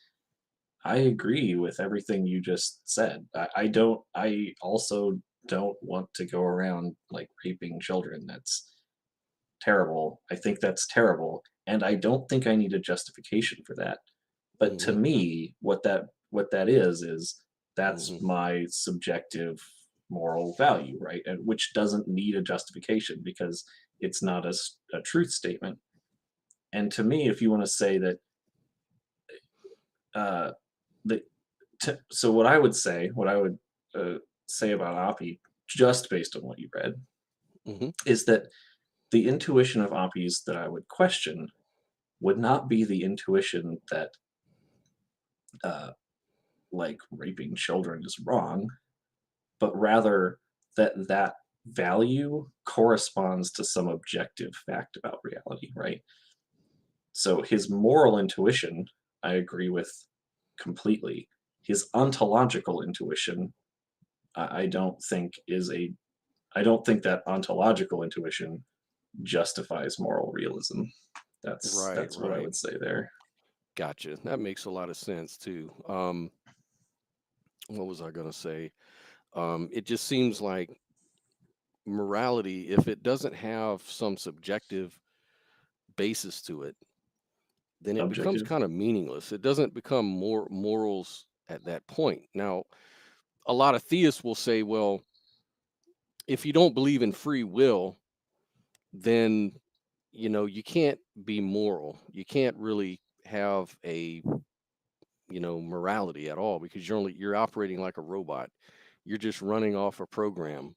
I agree with everything you just said. I also don't want to go around like raping children. That's terrible. I think that's terrible. And I don't think I need a justification for that. But to Hmm. me, what that is that's Hmm. my subjective moral value, right? And which doesn't need a justification because it's not a truth statement. And to me, if you want to say that, uh, the so what I would say about Oppie, just based on what you read, Hmm. is that the intuition of Oppies that I would question would not be the intuition that uh, like raping children is wrong, but rather that value corresponds to some objective fact about reality, right? So his moral intuition, I agree with completely. His ontological intuition, I don't think is a I don't think that ontological intuition justifies moral realism. Right, That's what I right. would say there. Gotcha. That makes a lot of sense too. What was I going to say? It just seems like morality, if it doesn't have some subjective basis to it, then it becomes Objective. kind of meaningless. It doesn't become more morals at that point. Now, a lot of theists will say, well, if you don't believe in free will, then you can't be moral. You can't really have a morality at all because you're operating like a robot. You're just running off a program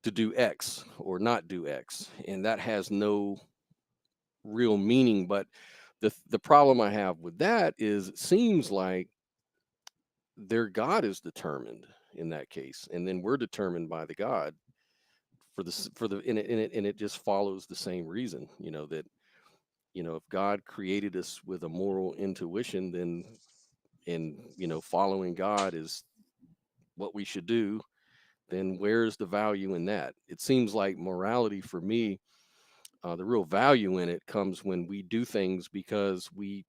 to do X or not do X, and that has no real meaning. But the problem I have with that is it seems like their God is determined in that case, and then we're determined by the God for the and it just follows the same reason, that if God created us with a moral intuition, then and following God is what we should do, then where's the value in that? It seems like morality for me, the real value in it comes when we do things because we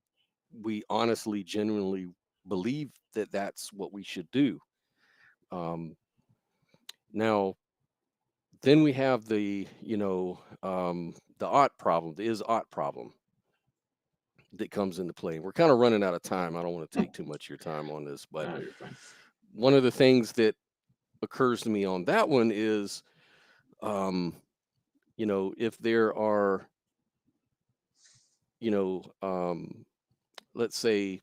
honestly, genuinely believe that that's what we should do. Um, Now, then we have the ought problem, the is ought problem that comes into play. We're kind of running out of time. I don't want to take too much of your time on this, but No, you're fine. one of the things that occurs to me on that one is, um, if there are, you know, um, let's say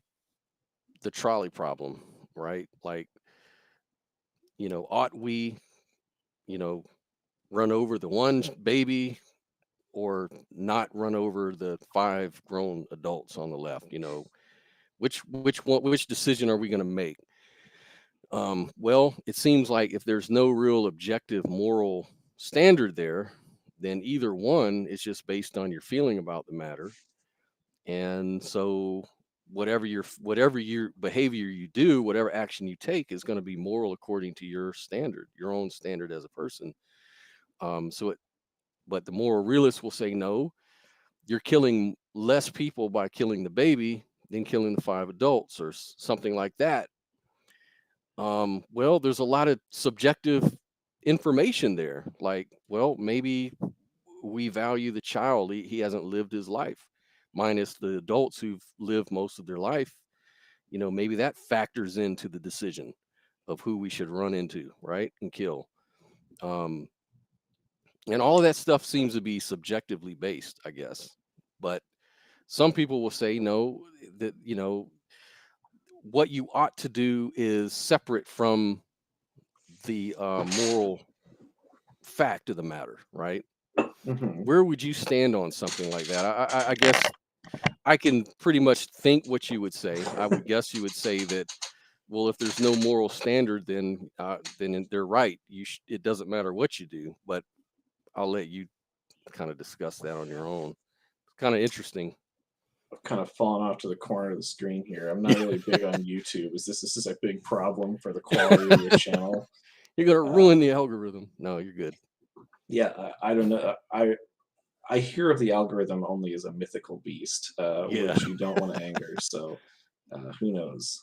the trolley problem, right? Like, ought we, you know, run over the one baby or not run over the five grown adults on the left? Which decision are we going to make? Well, it seems like if there's no real objective moral standard there, then either one is just based on your feeling about the matter. And so whatever your behavior you do, whatever action you take is going to be moral according to your standard, your own standard as a person. But the moral realist will say no, you're killing less people by killing the baby than killing the five adults or something like that. Well, there's a lot of subjective information there. Like, well, maybe we value the child. He hasn't lived his life, minus the adults who've lived most of their life. Maybe that factors into the decision of who we should run into, right, and kill. Um, and all of that stuff seems to be subjectively based, I guess. But some people will say no, that what you ought to do is separate from the moral fact of the matter, right? Hmm. Where would you stand on something like that? I guess I can pretty much think what you would say. I would guess you would say that, well, if there's no moral standard, then they're right. It doesn't matter what you do. But I'll let you kind of discuss that on your own. It's kind of interesting. I've kind of fallen off to the corner of the screen here. I'm not really big on YouTube. Is this a big problem for the quality of your channel? You're gonna Uh, ruin the algorithm. No, you're good. yeah, I don't know. I hear of the algorithm only as a mythical beast, Yeah. which you don't want to anger. So who knows?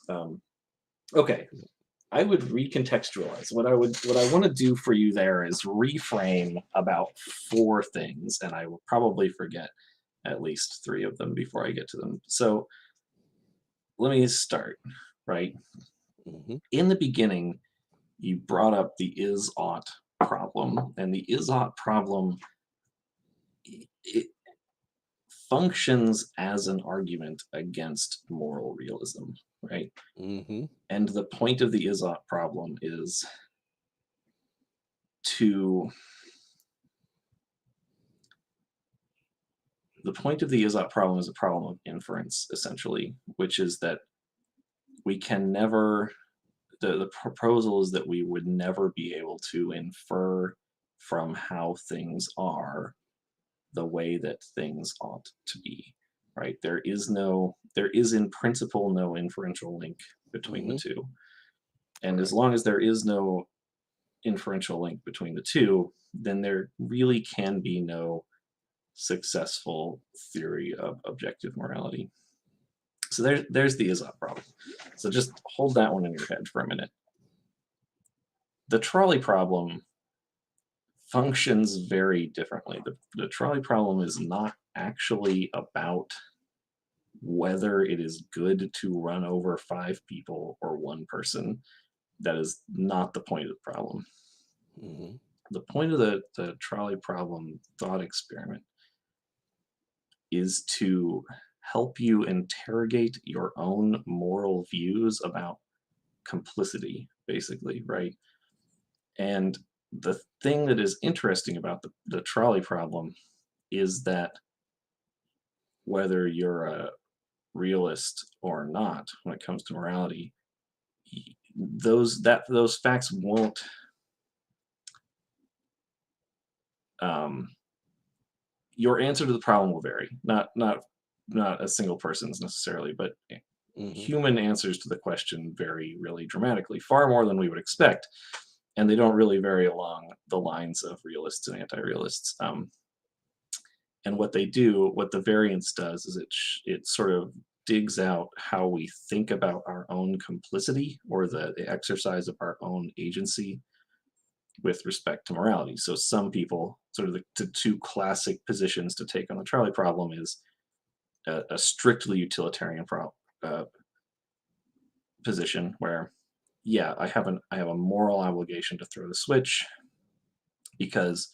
Okay, I would recontextualize. What I want to do for you there is reframe about four things, and I will probably forget at least three of them before I get to them. So let me start, right? Hmm. In the beginning, you brought up the is ought problem, and the is ought problem, it functions as an argument against moral realism, right? Hmm. And the point of the is ought problem is to the point of the is ought problem is a problem of inference, essentially, which is that we can never the proposal is that we would never be able to infer from how things are the way that things ought to be, right? There is in principle no inferential link between the Hmm. two. And as Right. long as there is no inferential link between the two, then there really can be no successful theory of objective morality. So there's the is-ought problem. So just hold that one in your head for a minute. the trolley problem functions very differently. The trolley problem is not actually about whether it is good to run over five people or one person. That is not the point of the problem. Hmm. The point of the trolley problem thought experiment is to help you interrogate your own moral views about complicity, basically, right? And the thing that is interesting about the trolley problem is that whether you're a realist or not when it comes to morality, those facts won't um, your answer to the problem will vary. Not a single person's necessarily, but Hmm. human answers to the question vary really dramatically, far more than we would expect, and they don't really vary along the lines of realists and anti-realists. And what they do, what the variance does, is it sort of digs out how we think about our own complicity or the exercise of our own agency with respect to morality. So some people, sort of the two classic positions to take on the trolley problem is a strictly utilitarian position where, yeah, I have a moral obligation to throw the switch because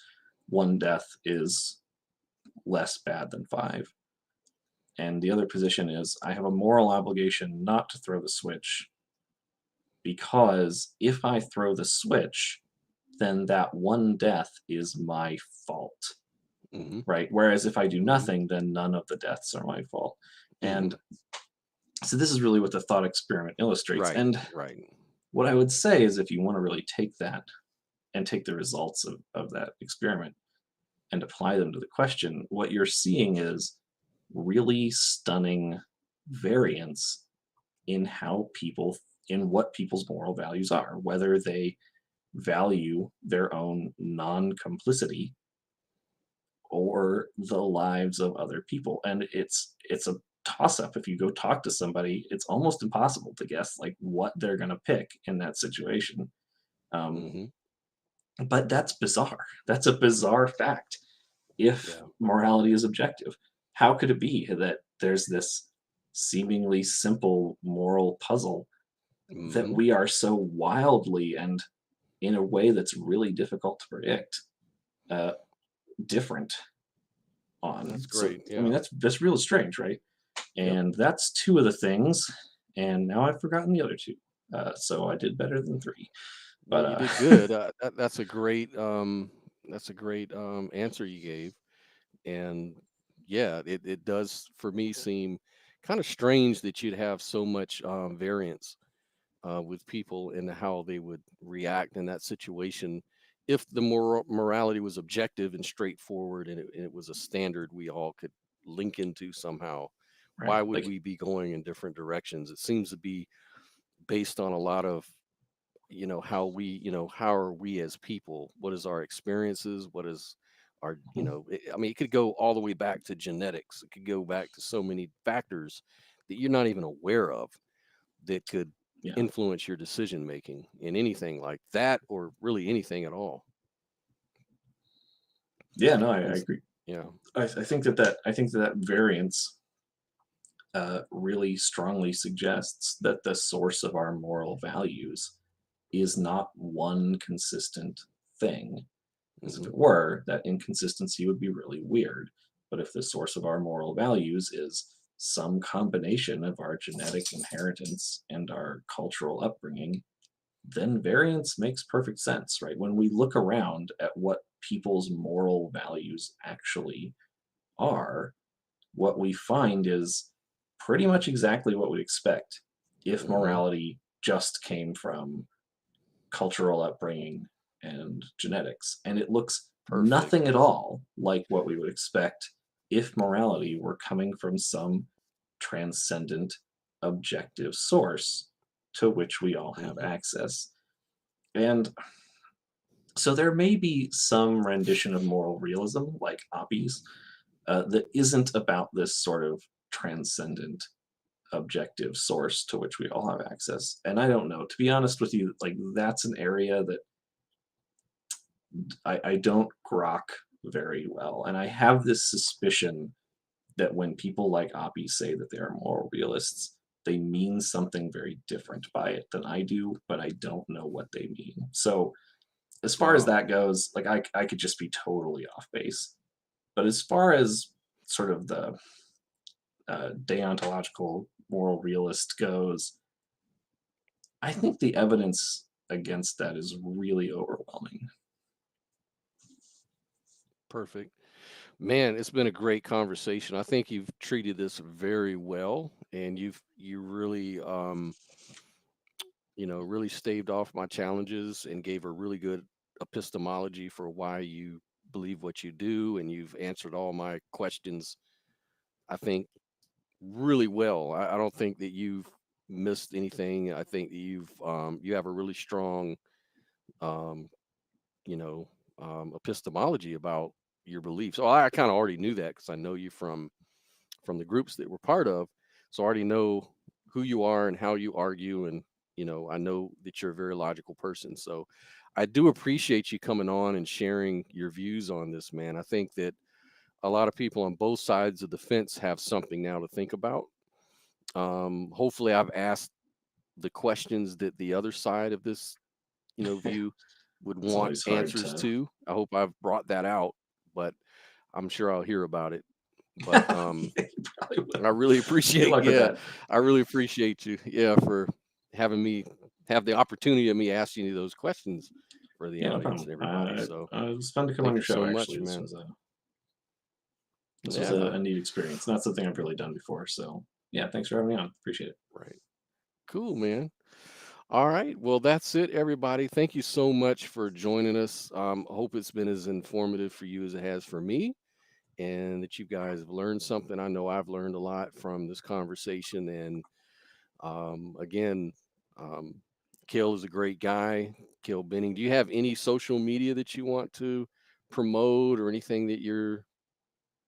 one death is less bad than five. And the other position is I have a moral obligation not to throw the switch because if I throw the switch, then that one death is my fault, Hmm. right? Whereas if I do Hmm. nothing, then none of the deaths are my fault. Hmm. And so this is really what the thought experiment illustrates. Right. And Right. what I would say is if you want to really take that and take the results of that experiment and apply them to the question, what you're seeing is really stunning variance in how people in what people's moral values are, whether they value their own non-complicity or the lives of other people. And it's a toss up. If you go talk to somebody, it's almost impossible to guess like what they're going to pick in that situation. um, Hmm. but that's bizarre. That's a bizarre fact. If Yeah. morality is objective, how could it be that there's this seemingly simple moral puzzle that Hmm. we are so wildly and in a way that's really difficult to predict, uh, different on? That's So great. I mean Yeah. that's real strange, right? Yep. And that's two of the things, and now I've forgotten the other two. So I did better than three, Well, but you did good. That's a great answer you gave. And yeah, it does for me seem kind of strange that you'd have so much variance with people and how they would react in that situation if the morality was objective and straightforward and it was a standard we all could link into somehow. right, Why would like we be going in different directions? It seems to be based on a lot of how we how are we as people, what is our experiences, what is our mhm, I mean, it could go all the way back to genetics, it could go back to so many factors that you're not even aware of that could yeah, influence your decision making in anything like that or really anything at all. yeah, no, I And agree. yeah. I think that variance really strongly suggests that the source of our moral values is not one consistent thing. Because if Hmm. it were, that inconsistency would be really weird. But if the source of our moral values is some combination of our genetic inheritance and our cultural upbringing, then variance makes perfect sense, right? When we look around at what people's moral values actually are, what we find is pretty much exactly what we expect if Hmm. morality just came from cultural upbringing and genetics. And it looks Perfect. nothing at all like what we would expect if morality were coming from some transcendent, objective source to which we all have Hmm. access. And so there may be some rendition of moral realism, like Oppie's, that isn't about this sort of transcendent objective source to which we all have access. And I don't know, to be honest with you, like that's an area that I don't grok very well, and I have this suspicion that when people like Oppie say that they are moral realists, they mean something very different by it than I do, but I don't know what they mean. So as far as Wow. that goes, like I could just be totally off base. But as far as sort of the deontological moral realist goes, I think the evidence against that is really overwhelming. Perfect. Man, it's been a great conversation. I think you've treated this very well, and you really really staved off my challenges and gave a really good epistemology for why you believe what you do, and you've answered all my questions, I think, really well. I don't think that you've missed anything. I think that you have a really strong um, you know, epistemology about your beliefs. So I kind of already knew that because I know you from the groups that we're part of. So I already know who you are and how you argue, and I know that you're a very logical person. So I do appreciate you coming on and sharing your views on this, man. I think that a lot of people on both sides of the fence have something now to think about. Hopefully, I've asked the questions that the other side of this view would It's want always hard answers to. to. I hope I've brought that out, but I'm sure I'll hear about it. But Yeah, you probably I will. really Good appreciate, luck with yeah, that. I really appreciate you, yeah, for having me have the opportunity of me asking you those questions for the Yeah, no audience problem. and everybody. So It was fun to come on thank your you so show. much, Actually, man. this was Yeah, a neat experience. Not something I've really done before. So yeah, thanks for having me on. Appreciate it. right. Cool, man. All right. Well, that's it, everybody. Thank you so much for joining us. Hope it's been as informative for you as it has for me, and that you guys have learned something. I know I've learned a lot from this conversation. And again, um, Cale is a great guy. Cale Benning. Do you have any social media that you want to promote, or anything that you're,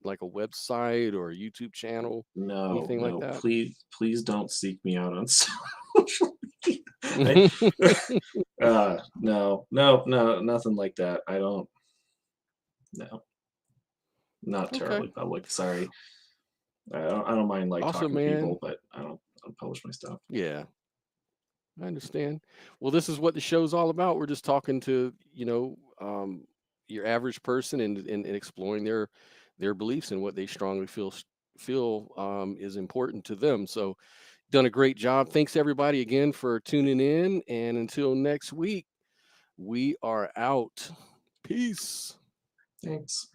like, a website or a YouTube channel, No, anything like no, that? please don't seek me out on social media. I, no, no, no, nothing like that. I don't. No, not Okay. terribly public. Sorry. I don't mind like Awesome, talking to people, man. but I don't publish my stuff. Yeah. I understand. Well, this is what the show's all about. We're just talking to, your average person, and exploring their beliefs and what they strongly feel is important to them. So, done a great job. Thanks everybody again for tuning in. And until next week, we are out. Peace. Thanks.